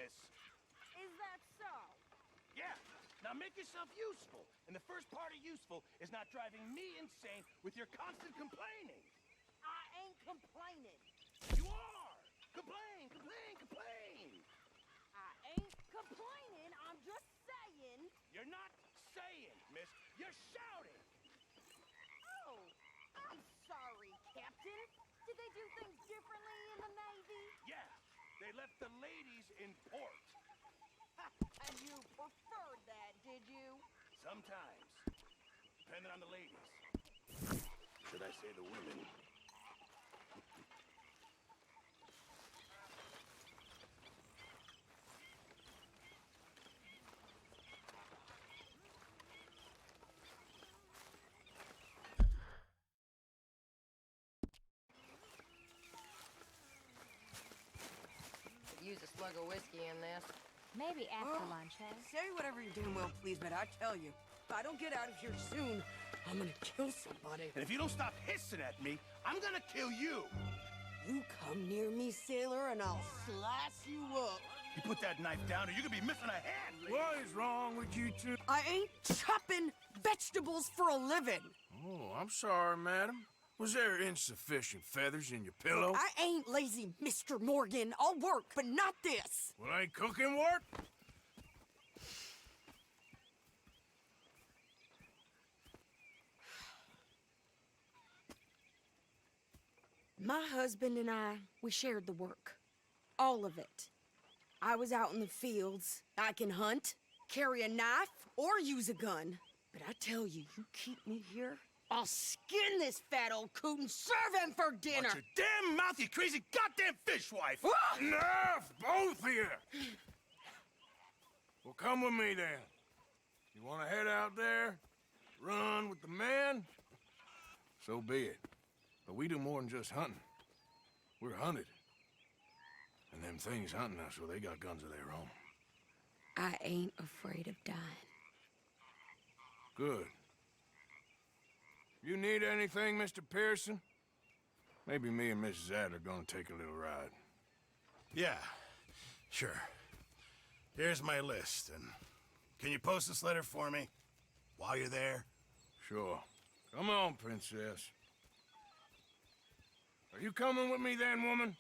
miss. Is that so? Yeah. Now make yourself useful. And the first part of useful is not driving me insane with your constant complaining. I ain't complaining. You are! Complain, complain, complain! I ain't complaining, I'm just saying. You're not saying, miss. You're shouting! Oh, I'm sorry, Captain. Did they do things differently in the Navy? Yeah, they left the ladies in port. And you preferred that, did you? Sometimes. Depending on the ladies. Should I say the women? Use a slug of whiskey in this. Maybe after lunch, huh? Say whatever you damn well please, but I tell you, if I don't get out of here soon, I'm gonna kill somebody. And if you don't stop hissing at me, I'm gonna kill you! You come near me, sailor, and I'll slice you up. You put that knife down or you're gonna be missing a hand, lady. What is wrong with you two? I ain't chopping vegetables for a living. Oh, I'm sorry, madam. Was there insufficient feathers in your pillow? I ain't lazy, Mr. Morgan. I'll work, but not this. Well, ain't cooking work? My husband and I, we shared the work. All of it. I was out in the fields. I can hunt, carry a knife, or use a gun. But I tell you, you keep me here, I'll skin this fat old coot and serve him for dinner. Watch your damn mouth, you crazy goddamn fishwife! Enough, both of you! Well, come with me then. You want to head out there, run with the men? So be it. But we do more than just hunting. We're hunted. And them things hunting us, well, they got guns of their own. I ain't afraid of dying. Good. You need anything, Mr. Pearson? Maybe me and Mrs. Ad are gonna take a little ride. Yeah, sure. Here's my list, and can you post this letter for me while you're there? Sure. Come on, princess. Are you coming with me then, woman?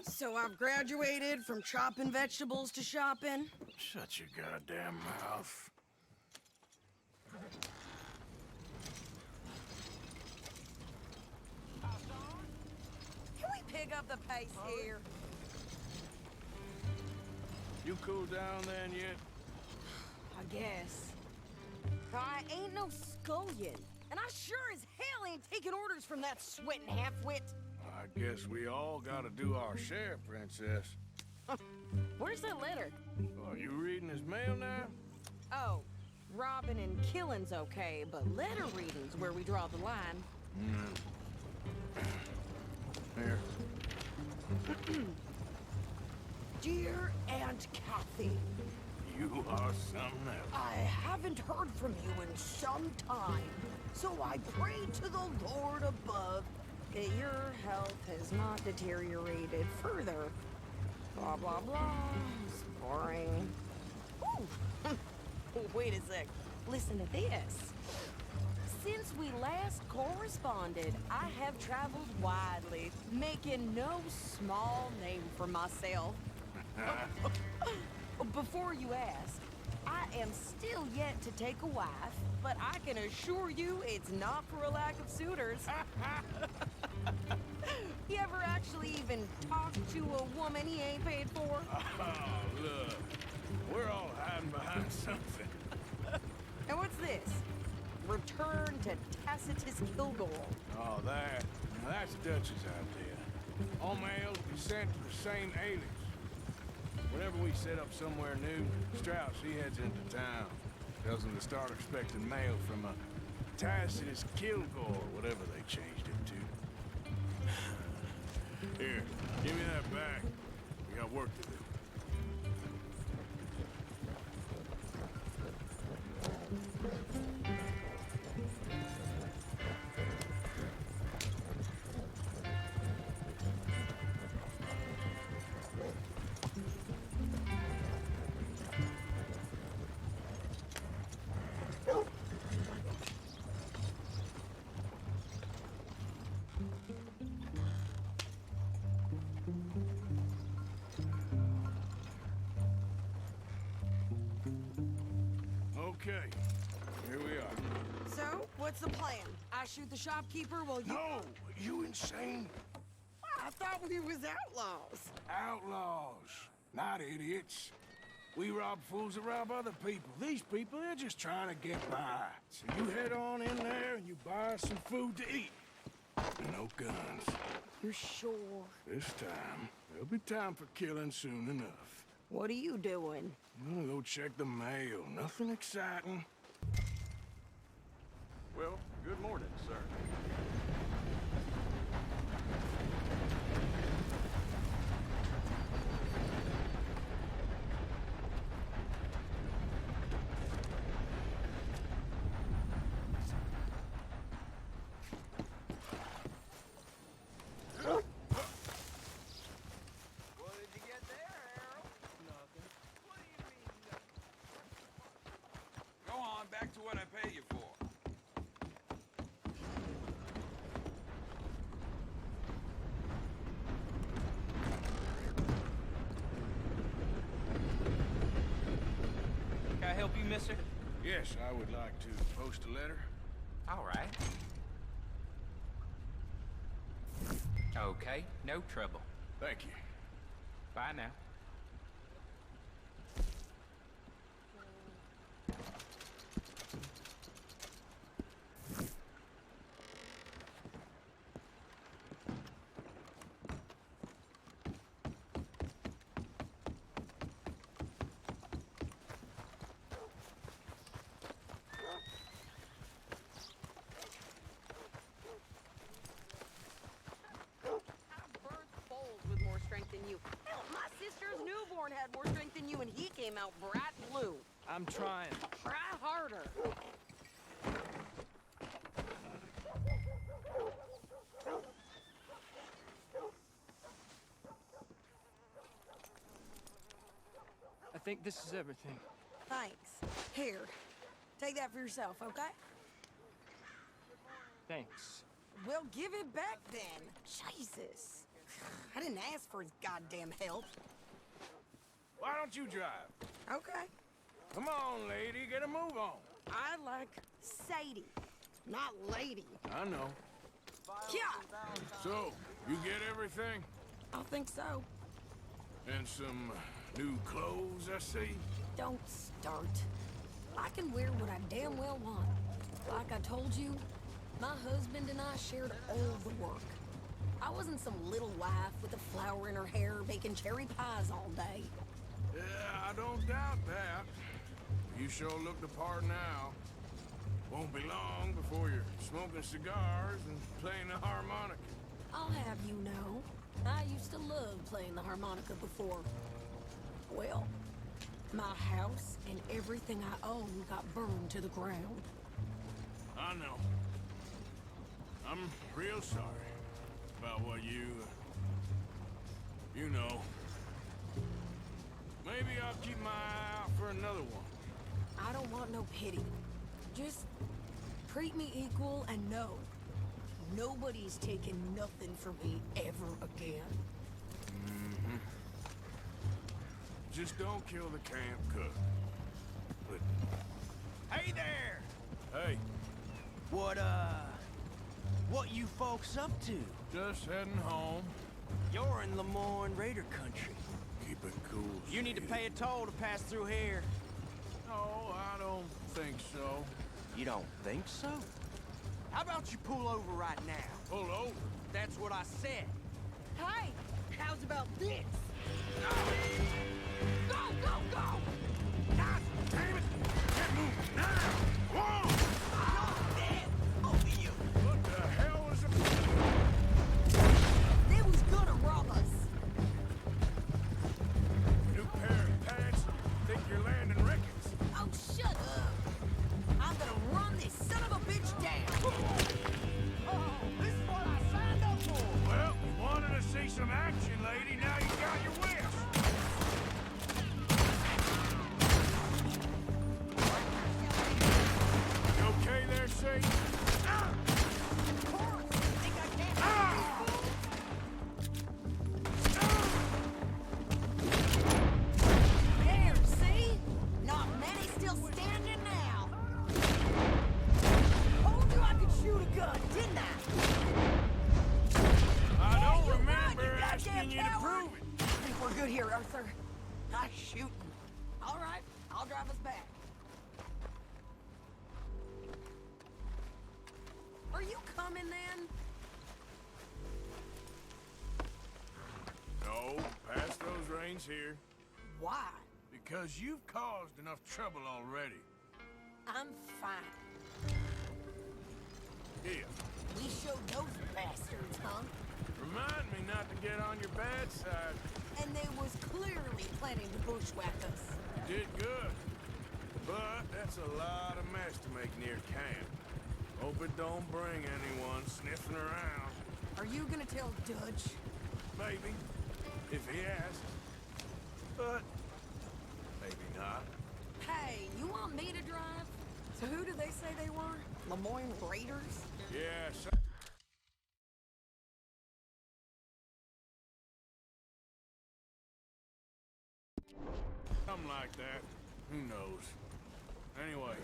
So I've graduated from chopping vegetables to shopping. Shut your goddamn mouth. Can we pick up the pace here? You cool down then yet? I guess. I ain't no scullion, and I sure as hell ain't taking orders from that sweating half-wit. I guess we all gotta do our share, princess. Where's that letter? Are you reading his mail now? Oh, robbing and killing's okay, but letter reading's where we draw the line. Here. Dear Aunt Kathy, You are something else. I haven't heard from you in some time, so I pray to the Lord above that your health has not deteriorated further. Blah, blah, blah. It's boring. Ooh. Wait a sec. Listen to this. Since we last corresponded, I have traveled widely, making no small name for myself. Before you ask, I am still yet to take a wife, but I can assure you it's not for a lack of suitors. You ever actually even talked to a woman he ain't paid for? Oh, look. We're all hiding behind something. And what's this? Return to Tacitus Kilgore. Oh, that. Now that's Dutch's idea. All mail will be sent to the same alias. Whenever we set up somewhere new, Strauss, he heads into town. Tells them to start expecting mail from a Tacitus Kilgore, whatever they changed it to. Here, give me that back. We got work to do. here we are. So, what's the plan? I shoot the shopkeeper while you... No! You insane? I thought we was outlaws. Outlaws, not idiots. We rob fools that rob other people. These people, they're just trying to get by. So you head on in there and you buy us some food to eat. No guns. You're sure? This time, there'll be time for killing soon enough. What are you doing? I'm gonna go check the mail. Nothing exciting. Well, good morning, sir. What did you get there, Harold? Nothing. What do you mean, nothing? Go on, back to what I pay you for. Can I help you, mister? Yes, I would like to post a letter. All right. Okay, no trouble. Thank you. Bye now. With more strength than you. Hell, my sister's newborn had more strength than you, and he came out bright blue. I'm trying. Try harder. I think this is everything. Thanks. Here, take that for yourself, okay? Thanks. Well, give it back then. Jesus. I didn't ask for his goddamn help. Why don't you drive? Okay. Come on, lady, get a move on. I like Sadie, not lady. I know. Yeah, So, you get everything? I think so. And some new clothes, I see? Don't start. I can wear what I damn well want. Like I told you, my husband and I shared all the work. I wasn't some little wife with a flower in her hair baking cherry pies all day. Yeah, I don't doubt that. You sure look the part now. Won't be long before you're smoking cigars and playing the harmonica. I'll have you know, I used to love playing the harmonica before. Well, my house and everything I own got burned to the ground. I know. I'm real sorry about what you know. Maybe I'll keep my eye out for another one. I don't want no pity. Just treat me equal and know nobody's taking nothing from me ever again. Mm-hmm. Just don't kill the camp cook. But... Hey there! Hey, What you folks up to? just heading home. You're in Lemoyne Raider country. Keep it cool. You need to Sadie. pay a toll to pass through here. No, I don't think so. You don't think so? How about you pull over right now? Pull over. That's what I said. Hey, how's about this? Go, go, go! God damn it! Get moving now! Whoa! Over you! What the hell is it? They was gonna rob us. New pair of pants? Think you're landing Ricketts? Oh, shut up. I'm gonna run this son of a bitch down. Oh, this is what I signed up for. Well, you wanted to see some action, lady. Now you got your wish. You okay there, Sadie? Of course. Think I can't help this fool? There, see? Not many still standing now. here, Arthur. Nice shooting. All right, I'll drive us back. Are you coming then? No, pass those reins here. Why? Because you've caused enough trouble already. I'm fine. Here, We showed those bastards, huh? remind me not to get on your bad side. And they was clearly planning to bushwhack us. You did good. But that's a lot of mess to make near camp. Hope it don't bring anyone sniffing around. Are you gonna tell Dutch? Maybe, if he asks. But maybe not. Hey, you want me to drive? So who did they say they were? Lemoyne Raiders? Yeah, so something like that. Who knows? Anyway,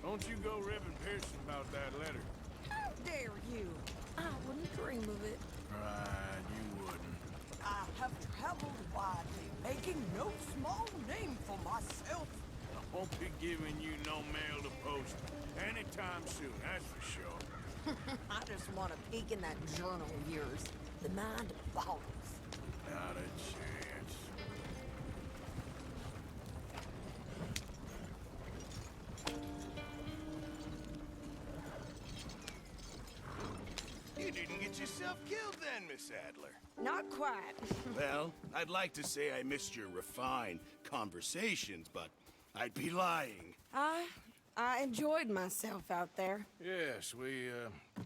don't you go ribbing Pearson about that letter. How dare you? I wouldn't dream of it. Right, you wouldn't. I have traveled widely, making no small name for myself. I won't be giving you no mail to post anytime soon, that's for sure. I just want to peek in that journal of yours. The mind boggles. Not a chance. You didn't get yourself killed then, Miss Adler. Not quite. Well, I'd like to say I missed your refined conversations, but I'd be lying. I enjoyed myself out there. Yes,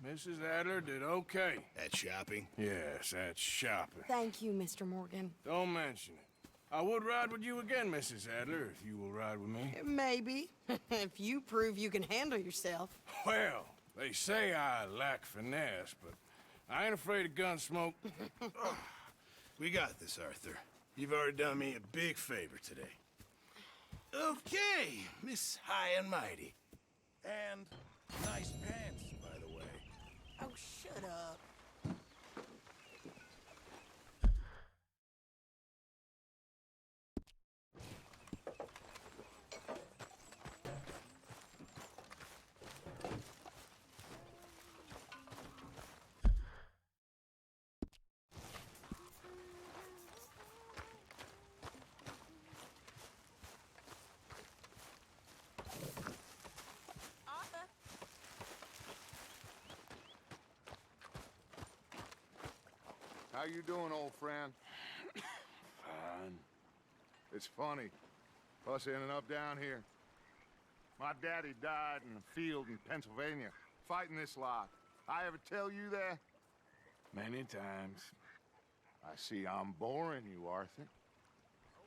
Mrs. Adler did okay. At shopping? Yes, that's shopping. Thank you, Mr. Morgan. Don't mention it. I would ride with you again, Mrs. Adler, if you will ride with me. Maybe. If you prove you can handle yourself. Well, they say I lack finesse, but I ain't afraid of gun smoke. We got this, Arthur. You've already done me a big favor today. Okay, Miss High and Mighty. And nice pants, by the way. Oh, shut up. How you doing, old friend? Fine. It's funny, us ending up down here. My daddy died in a field in Pennsylvania, fighting this lot. I ever tell you that? Many times. I see I'm boring you, Arthur.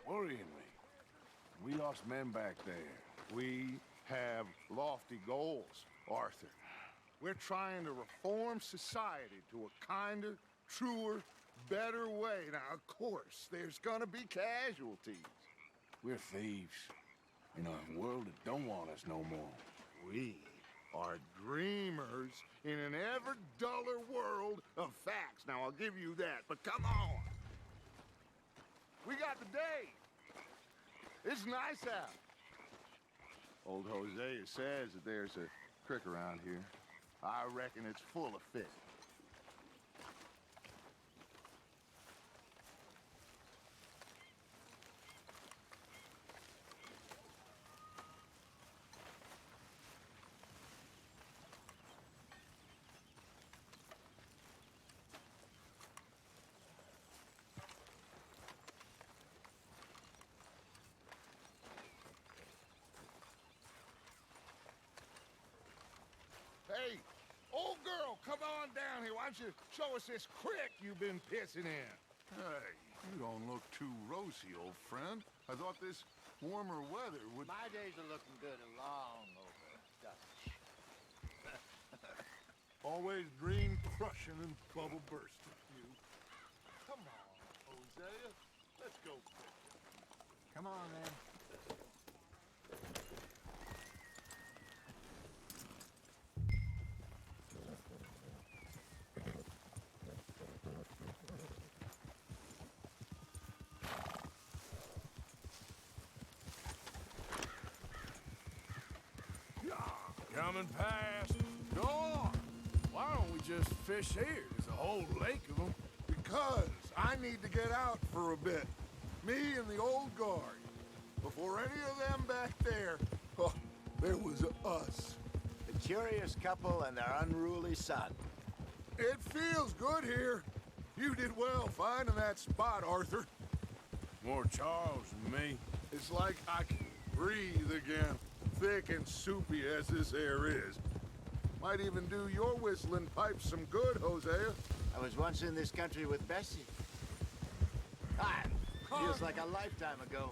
Worrying me. We lost men back there. We have lofty goals, Arthur. We're trying to reform society to a kinder, truer, better way. Now, of course, there's gonna be casualties. We're thieves. In a world that don't want us no more. We are dreamers in an ever duller world of facts. Now, I'll give you that, but come on. We got the day. It's nice out. Old Hosea says that there's a creek around here. I reckon it's full of fish. Hey, old girl, come on down here. Why don't you show us this creek you've been pissing in? Hey, you don't look too rosy, old friend. I thought this warmer weather would... My days are looking good and long over, Dutch. Always dream crushing and bubble bursting, you. Come on, Hosea. Let's go quick. Come on, man. coming past. Go on. Why don't we just fish here? There's a whole lake of them. Because I need to get out for a bit. Me and the old guard. Before any of them back there, oh, there was us. The curious couple and their unruly son. It feels good here. You did well finding that spot, Arthur. More Charles than me. It's like I can breathe again, thick and soupy as this air is. Might even do your whistling pipes some good, Hosea. I was once in this country with Bessie. Ah, feels like a lifetime ago.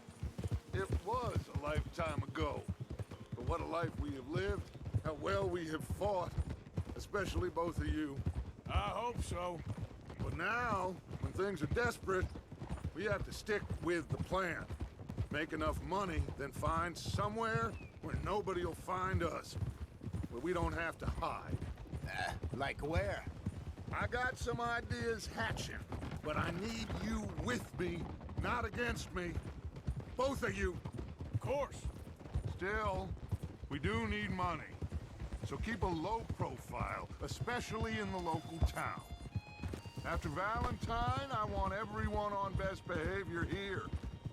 It was a lifetime ago. But what a life we have lived, how well we have fought, especially both of you. I hope so. But now, when things are desperate, we have to stick with the plan. Make enough money, then find somewhere where nobody will find us. Where we don't have to hide. Like where? I got some ideas hatching, but I need you with me, not against me. Both of you. Of course. Still, we do need money. So keep a low profile, especially in the local town. After Valentine, I want everyone on best behavior here.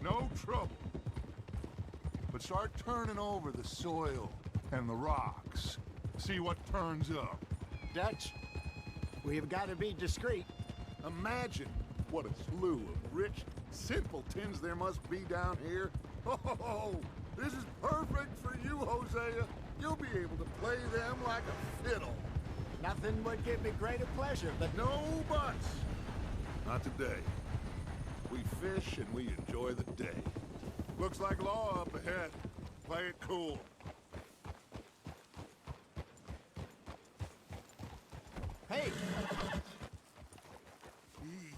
No trouble. But start turning over the soil and the rocks. See what turns up. Dutch, we've got to be discreet. Imagine what a slew of rich simpletons there must be down here. Oh, this is perfect for you, Hosea. You'll be able to play them like a fiddle. Nothing would give me greater pleasure, but no buts. Not today. We fish and we enjoy the day. Looks like law up ahead. Play it cool. Hey! Easy.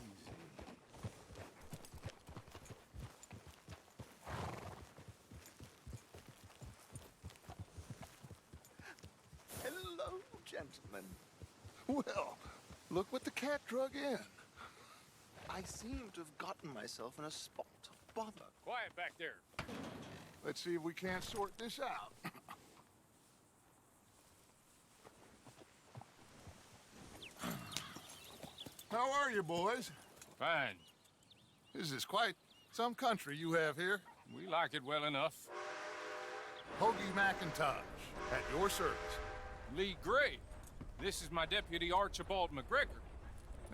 Hello, gentlemen. Well, look what the cat drug in. I seem to have gotten myself in a spot of bother. Quiet back there. Let's see if we can't sort this out. How are you, boys? Fine. This is quite some country you have here. We like it well enough. Hoagie McIntosh, at your service. Lee Gray. This is my deputy Archibald McGregor.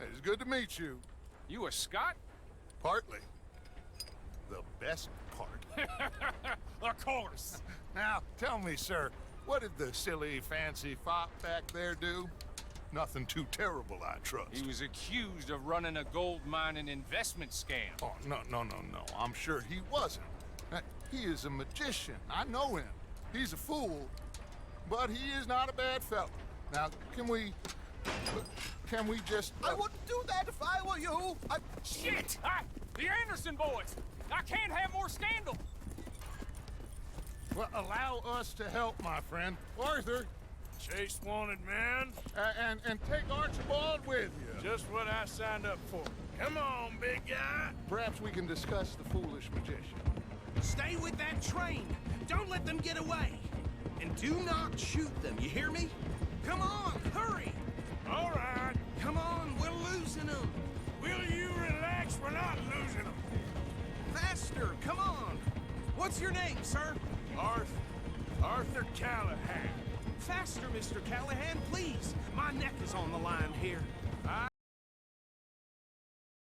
It's good to meet you. You a Scot? Partly. The best part. Of course. Now, tell me, sir, what did the silly, fancy fop back there do? Nothing too terrible, I trust. He was accused of running a gold mining investment scam. Oh, no. I'm sure he wasn't. He is a magician. I know him. He's a fool, but he is not a bad fellow. Now, can we just... I wouldn't do that if I were you. Shit! The Anderson boys! I can't have more scandal! Well, allow us to help, my friend. Arthur! Chase wanted man. And take Archibald with you. Just what I signed up for. Come on, big guy. Perhaps we can discuss the foolish magician. Stay with that train. Don't let them get away. And do not shoot them, you hear me? Come on, hurry! All right. Come on, we're losing them. Will you relax? We're not losing them. Faster, come on. What's your name, sir? Arthur Callahan. Faster, Mr. Callahan, please. My neck is on the line here.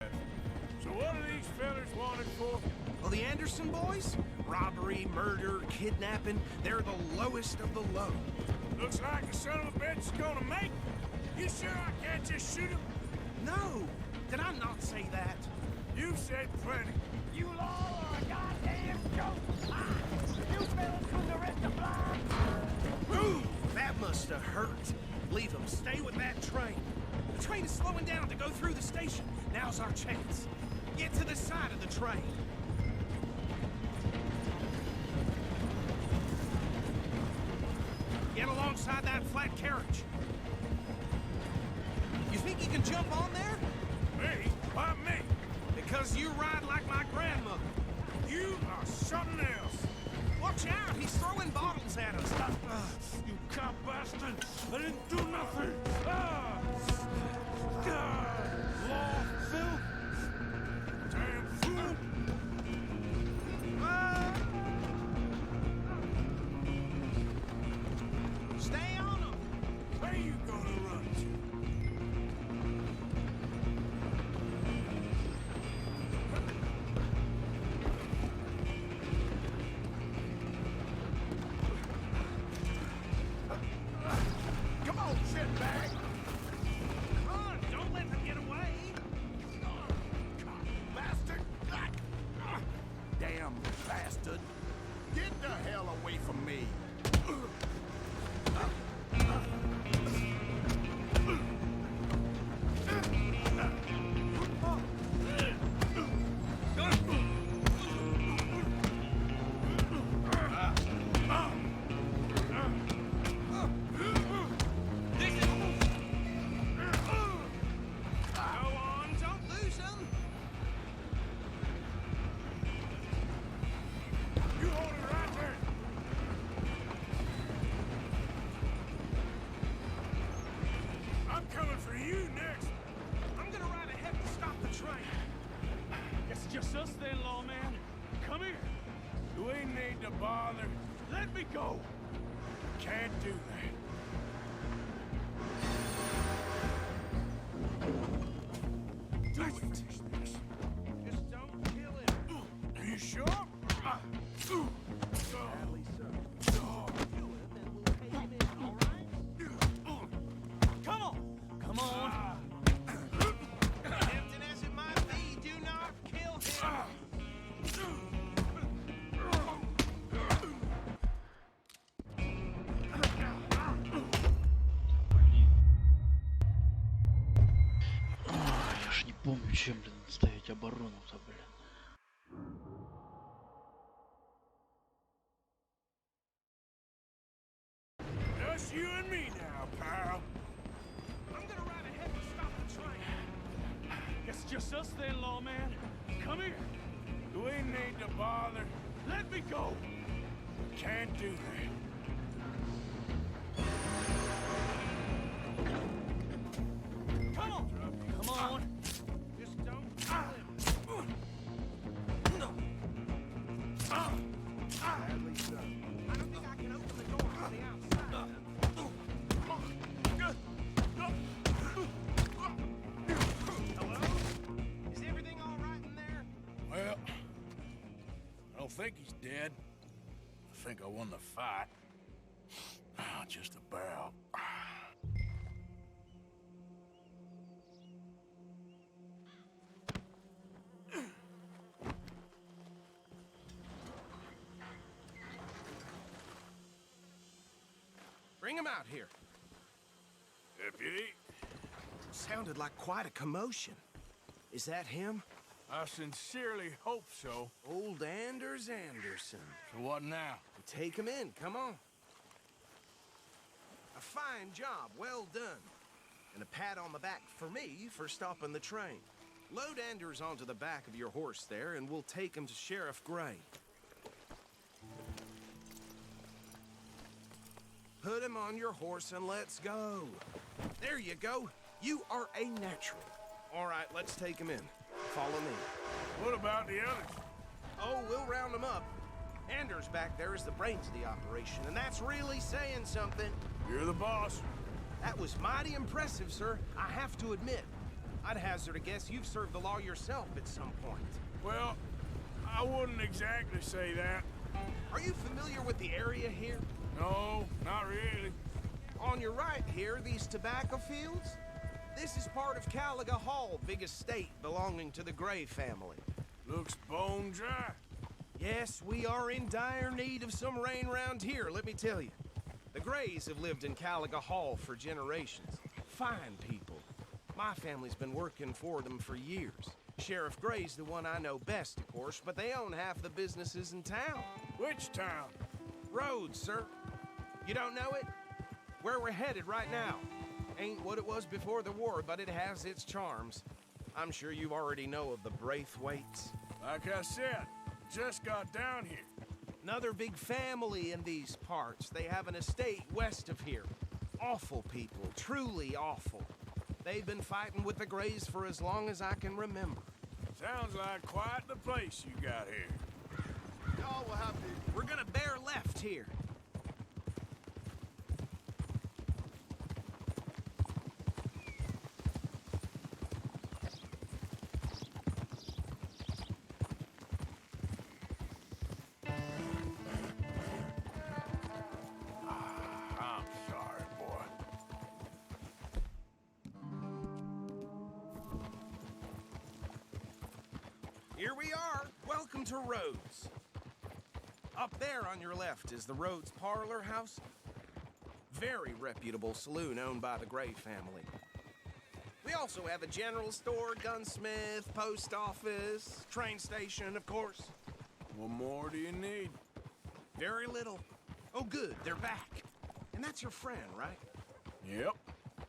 So what are these fellas wanted for? Well, the Anderson boys? Robbery, murder, kidnapping. They're the lowest of the low. Looks like the son of a bitch is gonna make. You sure I can't just shoot him? No. Did I not say that? You've said plenty. You all are a goddamn joke. You fellas with the rest of blind. Ooh, that must have hurt. Leave them. Stay with that train. The train is slowing down to go through the station. Now's our chance. Get to the side of the train. Get alongside that flat carriage. You think you can jump on there? Me? Why me? Because you ride like my grandmother. You are something else. What Watch out! He's throwing bottles at us! You cop bastard! I didn't do nothing! Ah! God! Law, Phil! Damn fool! Stay on him! Where you gonna run to? Come on, shitbag! Run! Don't let them get away! Bastard! Damn bastard! Get the hell away from me! Go on, don't lose him! You hold it right there! I'm coming for you next! I'm gonna ride ahead to stop the train. It's just us then, lawman. Come here. You ain't need to bother. Let me go. Can't do that. Do it. Just don't kill him. Are you sure? Sadly so. Kill him and we'll take him in, all right? Come on. Come on. Tempting as it might be, do not kill him. Я ж не помню, чем, блин, ставить оборону-то, блин. Just you and me now, pal. I'm gonna ride ahead to stop the train. It's just us then, lawman. Come here. You ain't need to bother. Let me go. Can't do that. Come on. Come on. Just don't kill him. Sadly so. I don't think I can open the door from the outside. Hello? Is everything all right in there? Well, I don't think he's dead. I think I won the fight. Just about. Bring him out here. Deputy, Sounded like quite a commotion. Is that him? I sincerely hope so. Old Anders Anderson. So what now? Take him in, come on. A fine job, well done. And a pat on the back for me for stopping the train. Load Anders onto the back of your horse there, and we'll take him to Sheriff Gray. Put him on your horse and let's go. There you go. You are a natural. All right, let's take him in. Follow me. What about the others? Oh, we'll round them up. Anders back there is the brains of the operation, and that's really saying something. You're the boss. That was mighty impressive, sir. I have to admit. I'd hazard a guess you've served the law yourself at some point. Well, I wouldn't exactly say that. Are you familiar with the area here? No, not really. On your right here, these tobacco fields? This is part of Caliga Hall, big estate belonging to the Gray family. Looks bone dry. Yes, we are in dire need of some rain round here, let me tell you. The Grays have lived in Caliga Hall for generations. Fine people. My family's been working for them for years. Sheriff Gray's the one I know best, of course, but they own half the businesses in town. Which town? Rhodes, sir. You don't know it? Where we're headed right now. Ain't what it was before the war, but it has its charms. I'm sure you already know of the Braithwaites. Like I said, just got down here. Another big family in these parts. They have an estate west of here. Awful people, truly awful. They've been fighting with the Greys for as long as I can remember. Sounds like quite the place you got here. Y'all will have to... We're gonna bear left here. I'm sorry, boy. Here we are. Welcome to Rhodes. Up there on your left is the Rhodes Parlor House. Very reputable saloon owned by the Gray family. We also have a general store, gunsmith, post office, train station, of course. What more do you need? Very little. Oh, good, they're back. And that's your friend, right? Yep.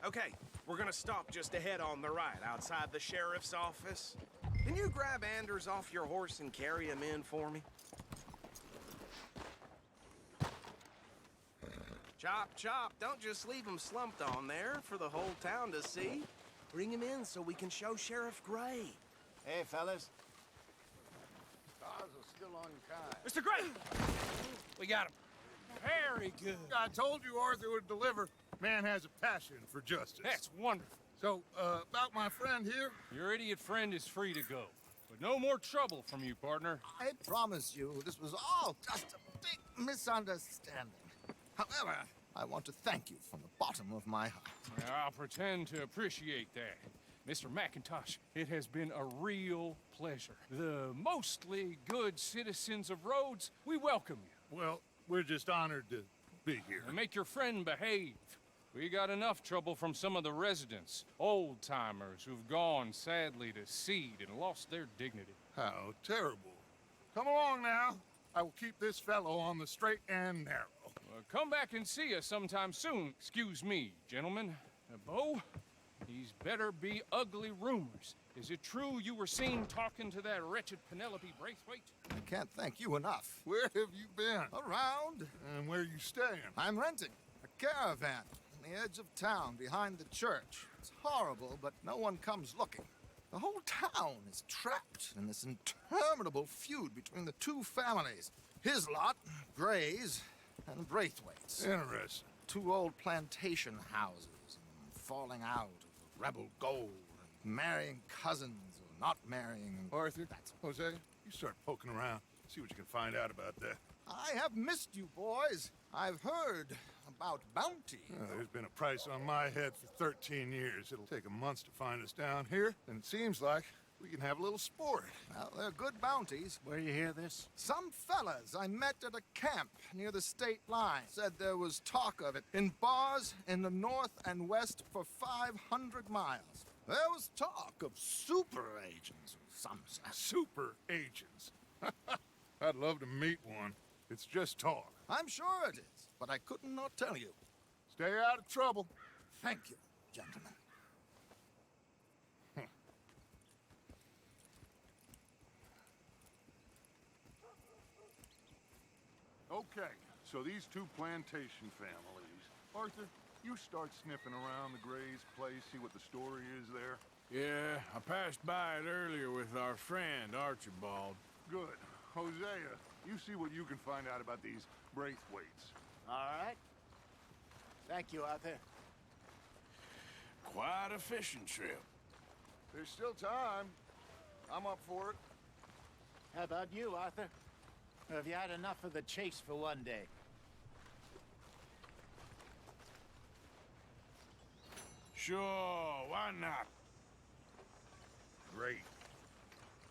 Okay, we're gonna stop just ahead on the right, outside the sheriff's office. Can you grab Anders off your horse and carry him in for me? Chop, chop, don't just leave him slumped on there for the whole town to see. Bring him in so we can show Sheriff Gray. Hey, fellas. Stars are still unkind. Mr. Gray! We got him. Very good. I told you Arthur would deliver. Man has a passion for justice. That's wonderful. So, about my friend here? Your idiot friend is free to go. But no more trouble from you, partner. I promise you, this was all just a big misunderstanding. However, I want to thank you from the bottom of my heart. I'll pretend to appreciate that. Mr. McIntosh, it has been a real pleasure. The mostly good citizens of Rhodes, we welcome you. Well, we're just honored to be here. And make your friend behave. We got enough trouble from some of the residents, old-timers who've gone, sadly, to seed and lost their dignity. How terrible. Come along now. I will keep this fellow on the straight and narrow. Come back and see us sometime soon. Excuse me, gentlemen. Bo, these better be ugly rumors. Is it true you were seen talking to that wretched Penelope Braithwaite? I can't thank you enough. Where have you been? Around. And where are you staying? I'm renting a caravan on the edge of town behind the church. It's horrible, but no one comes looking. The whole town is trapped in this interminable feud between the two families. His lot, Gray's, and Braithwaite's. Interesting. Two old plantation houses, and falling out of the rebel gold, and marrying cousins or not marrying. Arthur, Jose, you start poking around. See what you can find out about that. I have missed you, boys. I've heard about bounty. There's been a price on my head for 13 years. It'll take a month to find us down here, and it seems like we can have a little sport. Well, they're good bounties. Where you hear this? Some fellas I met at a camp near the state line said there was talk of it in bars in the north and west for 500 miles. There was talk of super agents, some said. Super agents. I'd love to meet one. It's just talk. I'm sure it is, but I couldn't not tell you. Stay out of trouble. Thank you, gentlemen. Okay, so these two plantation families. Arthur, you start sniffing around the Gray's place, see what the story is there. Yeah, I passed by it earlier with our friend, Archibald. Good. Hosea, you see what you can find out about these Braithwaites. All right. Thank you, Arthur. Quite a fishing trip. There's still time. I'm up for it. How about you, Arthur? Or have you had enough of the chase for one day? Sure, why not? Great.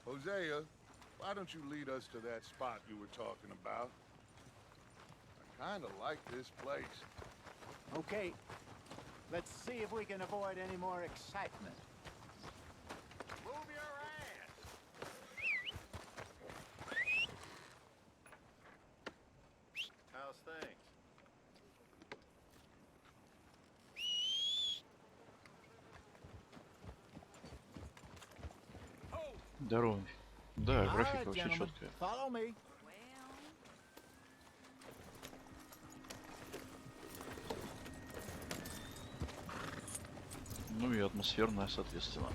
Hosea, why don't you lead us to that spot you were talking about? I kind of like this place. Okay. Let's see if we can avoid any more excitement. Move your ass! How's things? Здорово. Да, графика All right, вообще gentlemen, четкая. follow me. Ну и атмосферная, соответственно.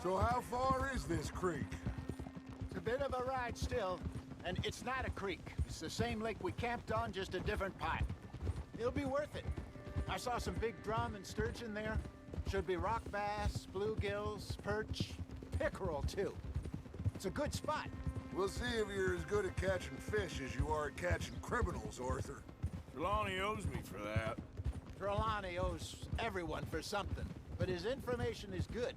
So how far is this creek? It's a bit of a ride still, and it's not a creek. It's the same lake we camped on, just a different part. It'll be worth it. I saw some big drum and sturgeon there. Should be rock bass, bluegills, perch, pickerel too. It's a good spot. We'll see if you're as good at catching fish as you are at catching criminals, Arthur. Trelawney owes me for that. Trelawney owes everyone for something, but his information is good.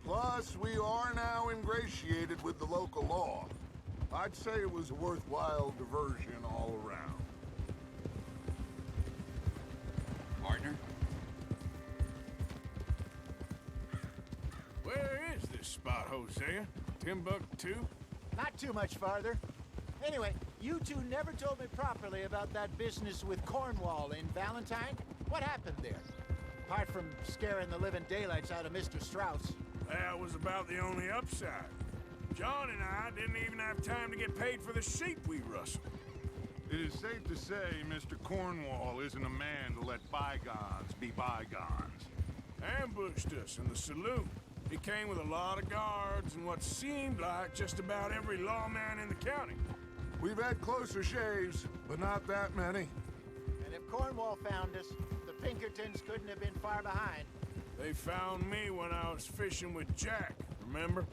Plus, we are now ingratiated with the local law. I'd say it was a worthwhile diversion all around. Partner? Where is this spot, Hosea? Timbuktu? Not too much farther. Anyway, you two never told me properly about that business with Cornwall in Valentine. What happened there? Apart from scaring the living daylights out of Mr. Strauss. That was about the only upside. John and I didn't even have time to get paid for the sheep we rustled. It is safe to say Mr. Cornwall isn't a man to let bygones be bygones. Ambushed us in the saloon. He came with a lot of guards and what seemed like just about every lawman in the county. We've had closer shaves, but not that many. And if Cornwall found us, the Pinkertons couldn't have been far behind. They found me when I was fishing with Jack, remember?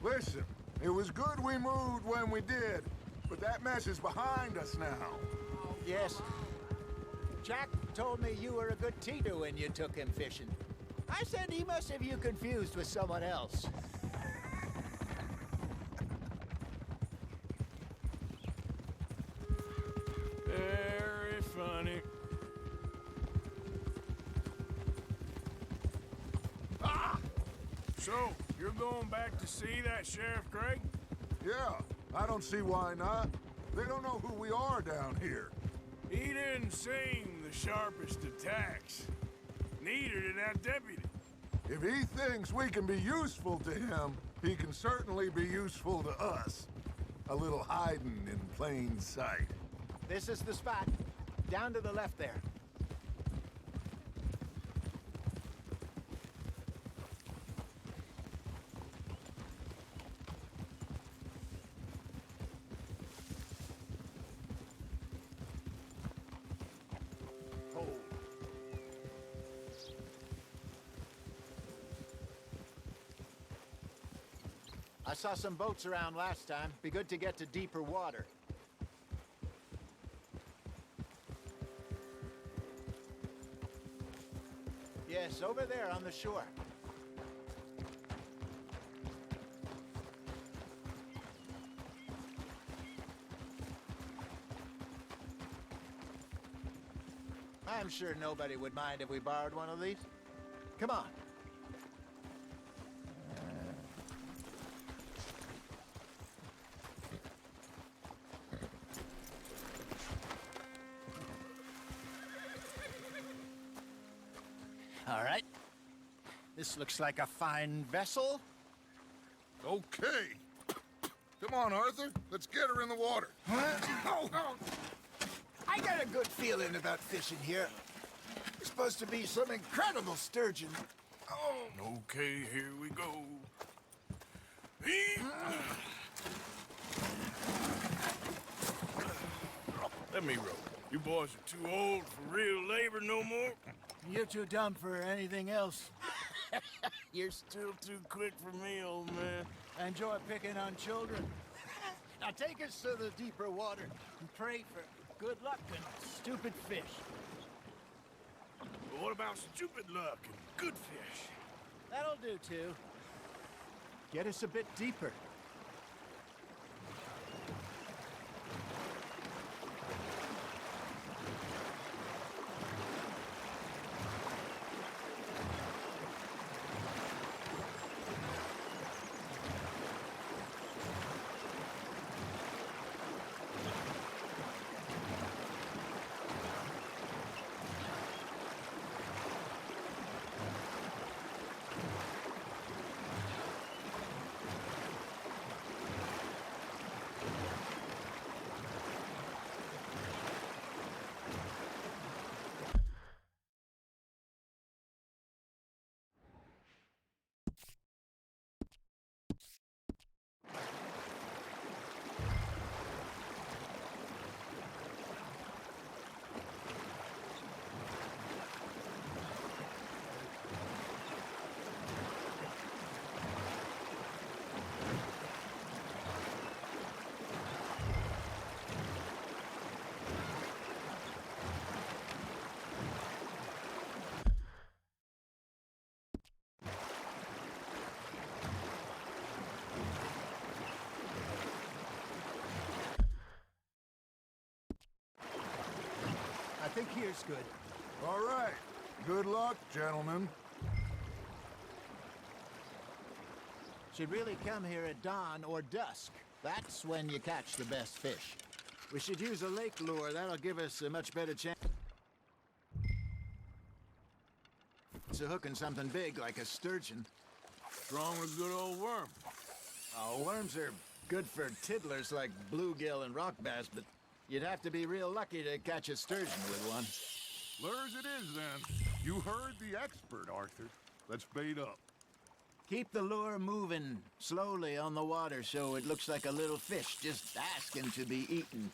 Listen, it was good we moved when we did, but that mess is behind us now. Yes. Jack told me you were a good Tito when you took him fishing. I said he must have you confused with someone else. Very funny. Ah! So, you're going back to see that Sheriff Craig? Yeah, I don't see why not. They don't know who we are down here. He didn't seem the sharpest attacks. Neither did that deputy. If he thinks we can be useful to him, he can certainly be useful to us. A little hiding in plain sight. This is the spot. Down to the left there. I saw some boats around last time. Be good to get to deeper water. Yes, over there on the shore. I'm sure nobody would mind if we borrowed one of these. Come on. All right. This looks like a fine vessel. Okay. Come on, Arthur. Let's get her in the water. Oh. I got a good feeling about fishing here. It's supposed to be some incredible sturgeon. Oh. Okay, here we go. Let me row. You boys are too old for real labor no more. You're too dumb for anything else. You're still too quick for me, old man. I enjoy picking on children. Now take us to the deeper water and pray for good luck and stupid fish. But what about stupid luck and good fish? That'll do, too. Get us a bit deeper. I think here's good. All right. Good luck, gentlemen. Should really come here at dawn or dusk. That's when you catch the best fish. We should use a lake lure. That'll give us a much better chance of hooking something big like a sturgeon. Strong with good old worm. Oh, worms are good for tiddlers like bluegill and rock bass, but you'd have to be real lucky to catch a sturgeon with one. Lures it is, then. You heard the expert, Arthur. Let's bait up. Keep the lure moving slowly on the water so it looks like a little fish just asking to be eaten.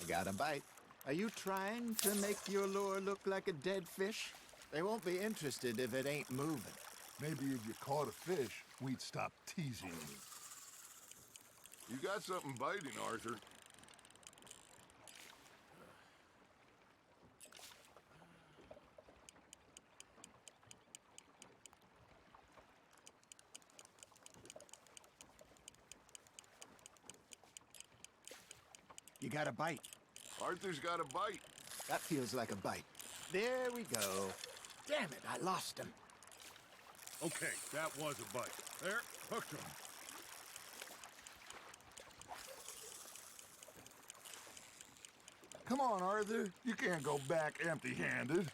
I got a bite. Are you trying to make your lure look like a dead fish? They won't be interested if it ain't moving. Maybe if you caught a fish, we'd stop teasing you. You got something biting, Arthur. You got a bite. Arthur's got a bite. That feels like a bite. There we go. Damn it, I lost him. Okay, that was a bite. There, hooked him. Come on, Arthur. You can't go back empty-handed.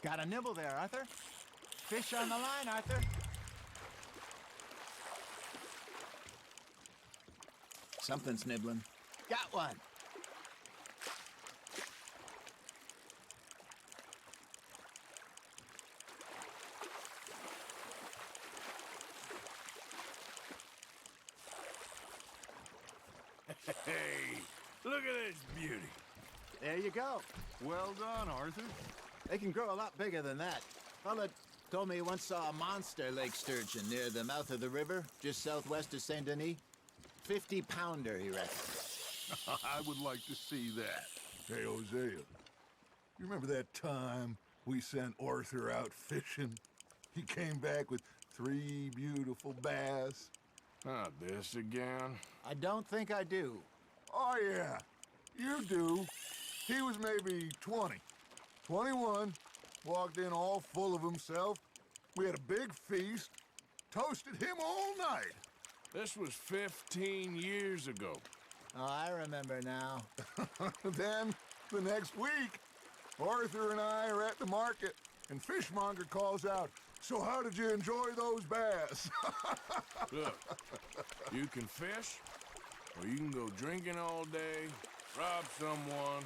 Got a nibble there, Arthur. Fish on the line, Arthur. Something's nibbling. Got one. Hey, look at this beauty. There you go. Well done, Arthur. They can grow a lot bigger than that. Fella told me he once saw a monster lake sturgeon near the mouth of the river, just southwest of Saint Denis. 50-pounder, he reckons. I would like to see that. Hey, Hosea, you remember that time we sent Arthur out fishing? He came back with 3 beautiful bass. Not this again. I don't think I do. Oh, yeah, you do. He was maybe 20, 21, walked in all full of himself. We had a big feast, toasted him all night. This was 15 years ago. Oh, I remember now. Then, the next week, Arthur and I are at the market, and Fishmonger calls out, "So how did you enjoy those bass?" Look, you can fish, or you can go drinking all day, rob someone,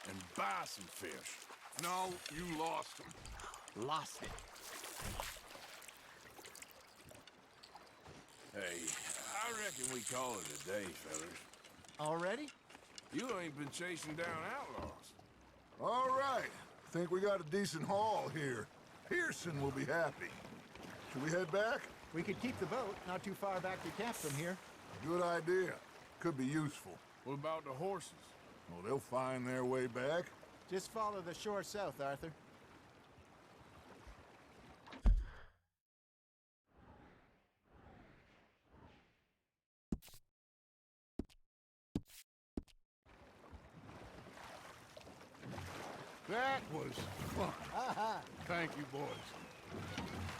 and buy some fish. No, you lost him. Lost it. Hey, I reckon we call it a day, fellas. Already? You ain't been chasing down outlaws. All right. Think we got a decent haul here. Pearson will be happy. Should we head back? We could keep the boat not too far back to camp from here. Good idea. Could be useful. What about the horses? Well, they'll find their way back. Just follow the shore south, Arthur. That was fun. Thank you, boys.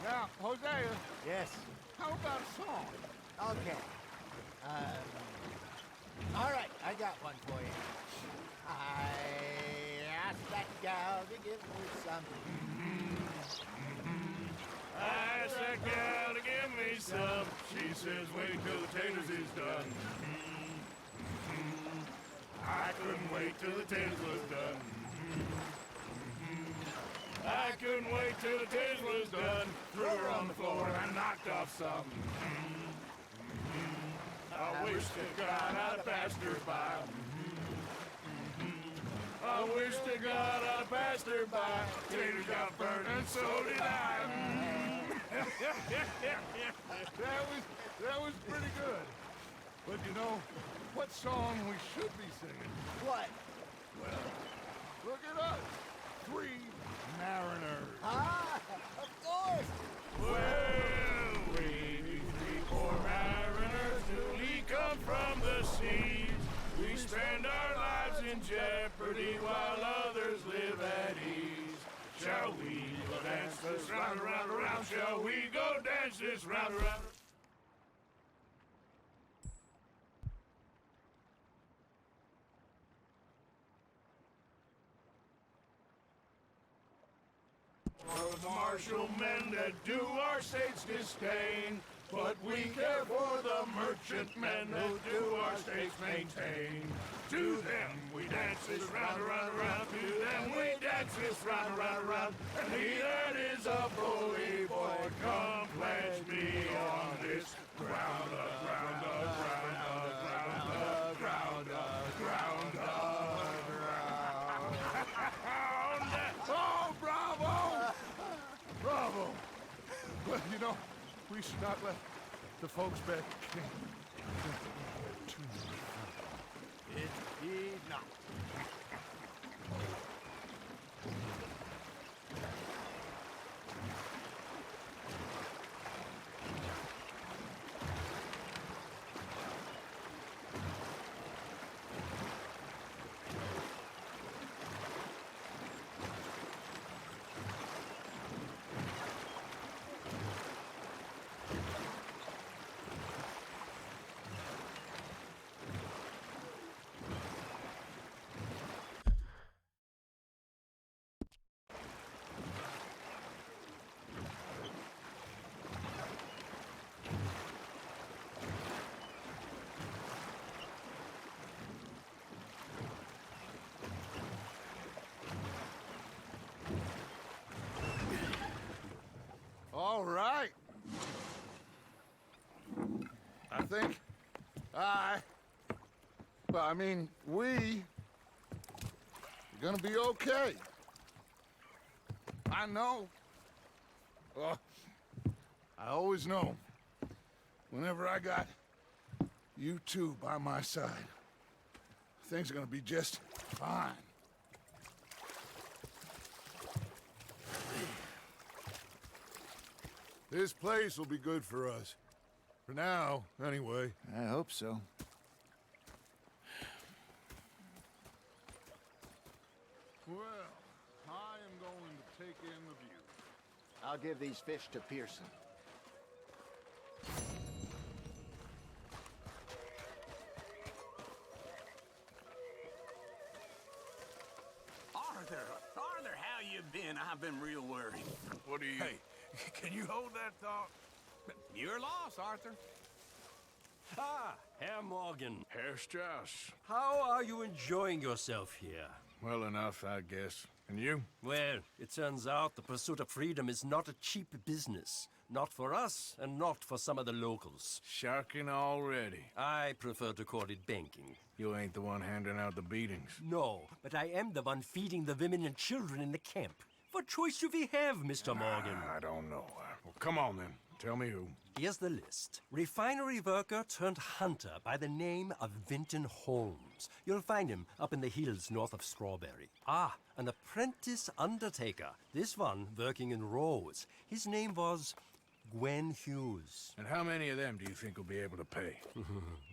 Now, Hosea, Yes. how about a song? Okay. All right, I got one for you. I asked that gal to give me time. I asked that gal to give me some. She says, wait till the taters is done. I couldn't wait till the taters was done. I couldn't wait till the taters was done. Threw her on the floor and I knocked off some. I wish to God I'd passed her by. I wish to God I'd passed her by. Taters got burned and so did I. That was pretty good. But you know, what song we should be singing? What? Well, look at us. 3 mariners. Ah, of course. Well, we 3 mariners newly come from the seas. We spend our lives in jeopardy while others live at ease. Shall we go dance this round, around, around? Shall we go dance this round, around? For the martial men that do our states disdain, but we care for the merchant men who do our states maintain. To them we dance this round, around, around. To them we dance this round, around, around. And he that is a bully boy, come pledge me on this ground up, ground up, ground up, ground up, ground up, ground up, ground up. Oh, bravo! Bravo! Well, you know, we should not let the folks back in. Too much fun. It did not. All right. I think we're gonna be okay. I know. Well, I always know. Whenever I got you two by my side, things are gonna be just fine. This place will be good for us. For now, anyway. I hope so. Well, I am going to take in the view. I'll give these fish to Pearson. Arthur, how you been? I've been real worried. What are you... Hey, can you hold that thought? You're lost, Arthur. Ah, Herr Morgan. Herr Strauss. How are you enjoying yourself here? Well enough, I guess. And you? Well, it turns out the pursuit of freedom is not a cheap business. Not for us, and not for some of the locals. Sharking already. I prefer to call it banking. You ain't the one handing out the beatings. No, but I am the one feeding the women and children in the camp. What choice do we have, Mr. Morgan? I don't know. Well, come on then. Tell me who. Here's the list. Refinery worker turned hunter by the name of Vinton Holmes. You'll find him up in the hills north of Strawberry. Ah, an apprentice undertaker. This one working in Rose. His name was Gwen Hughes. And how many of them do you think will be able to pay?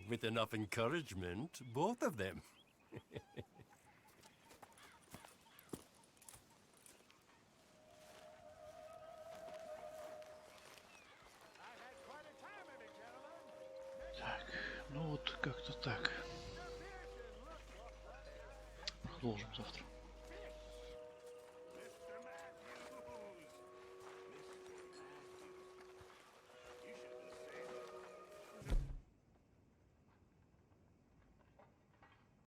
With enough encouragement, both of them. Так, ну вот как-то так. Продолжим завтра.